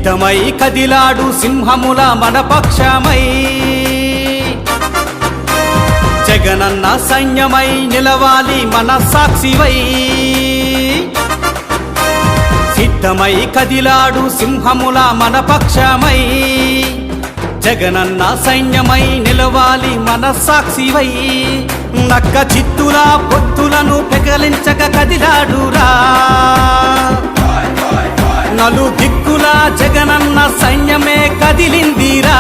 సిద్ధమై కదిలాడు సింహముల మన పక్షమై జగనన్న సైన్యమై నిలవాలి మన సాక్షివై సిద్ధమై కదిలాడు సింహముల మన పక్షమై జగనన్న సైన్యమై నిలవాలి మన సాక్షివై నక్క చిత్తుల పొత్తులను పెకలించక కదిలాడురా నలు దిక్కుల జగనన్న సైన్యమే కదిలిందిరా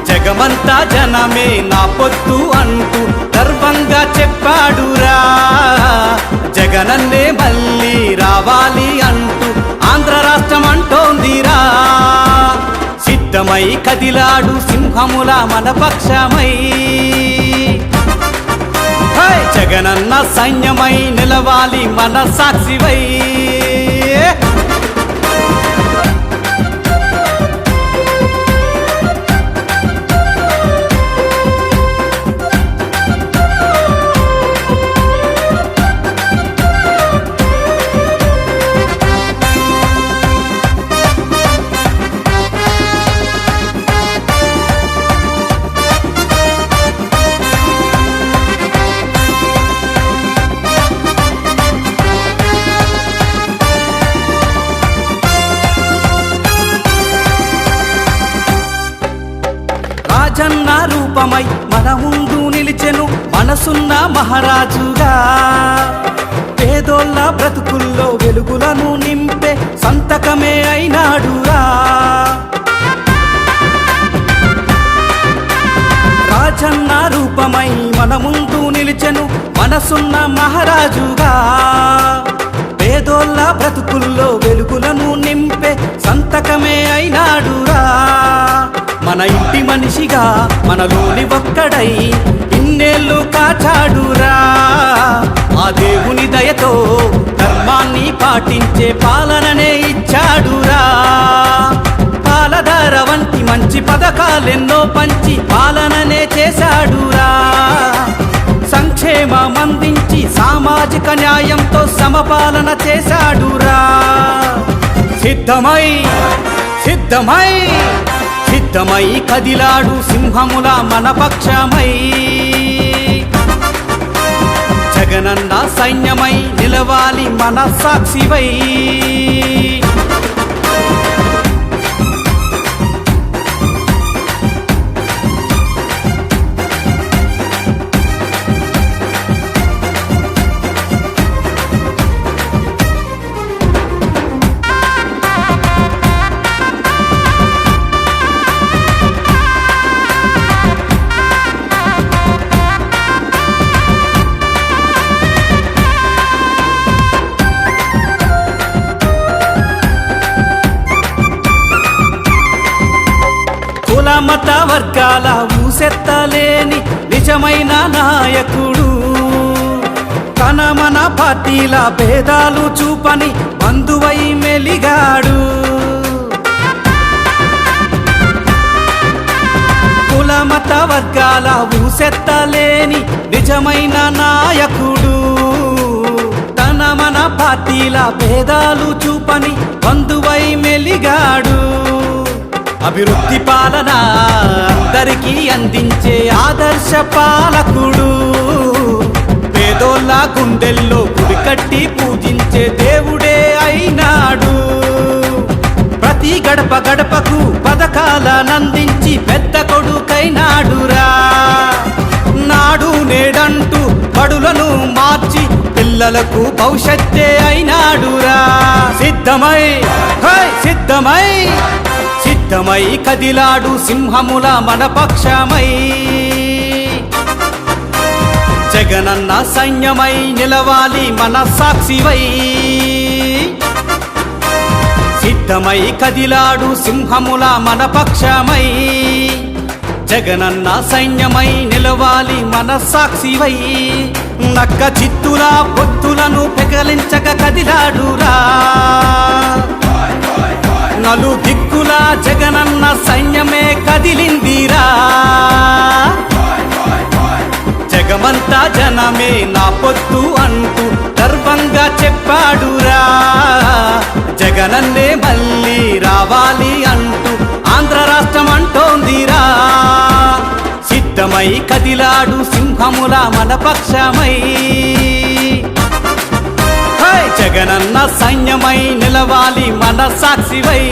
జగమంతా జనమే నా పొత్తు అంటూ గర్వంగా చెప్పాడురా జగనన్నే మళ్ళీ రావాలి అంటూ ఆంధ్ర రాష్ట్రం అంటోందిరా సిద్ధమై కదిలాడు సింహముల మన పక్షమై జగనన్న సైన్యమై నిలవాలి మన సాక్షివై రాజన్న రూపమై మన ముందు నిలిచెను మనసున్న మహారాజుగా పేదోళ్ళ బ్రతుకుల్లో వెలుగులను నింపే సంతకమే అయినాడురా రాజన్న రూపమై మన ముందు నిలిచెను మనసున్న మహారాజుగా పేదోళ్ళ బ్రతుకుల్లో వెలుగులను నింపే సంతకమే అయినాడురా మన ఇంటి మనిషిగా మనలోని ఒక్కడై ఇన్నేళ్ళు కాచాడురా ఆ దేవుని దయతో ధర్మాన్ని పాటించే పాలననే ఇచ్చాడురా పాలధార వంటి మంచి పథకాలెన్నో పంచి పాలననే చేశాడురా సంక్షేమం అందించి సామాజిక న్యాయంతో సమపాలన చేశాడురా సిద్ధమై సిద్ధమై సిద్ధమై కదిలాడు సింహముల మన పక్షమై జగనన్న సైన్యమై నిలవాలి మన సాక్షివై మత వర్గాల ఊసెత్తలేని నిజమైన నాయకుడు తన మన పార్టీల భేదాలు చూపని బంధువై మెలిగాడు కుల మత వర్గాల ఊసెత్తలేని నిజమైన నాయకుడు తన మన పార్టీల భేదాలు చూపని బంధువై మెలిగాడు అభివృద్ధి పాలన అందరికీ అందించే ఆదర్శ పాలకుడు పేదోళ్ళ గుండెల్లో గుడి కట్టి పూజించే దేవుడే అయినాడు ప్రతి గడప గడపకు పథకాలనందించి పెద్ద కొడుకైనాడురా నాడు నేడంటూ బడులను మార్చి పిల్లలకు భవిష్యత్తే అయినాడురా సిద్ధమై సిద్ధమై సిద్ధమై కదిలాడు సింహముల మన పక్షమై జగనన్న సైన్యమై నిలవాలి మన సాక్షివై సిద్ధమై కదిలాడు సింహముల మన పక్షమై జగనన్న సైన్యమై నిలవాలి మన సాక్షివై నక్క చిత్తుల పొత్తులను పెకలించక కదిలాడురా నలు దిక్కుల జగనన్న సైన్యమే కదిలిందిరా జగమంతా జనమే నా పొత్తు అంటూ గర్వంగా చెప్పాడురా జగన్ కదిలాడు సింహముల మన పక్షమై హై! జగనన్న సైన్యమై నిలవాలి మన సాక్షివై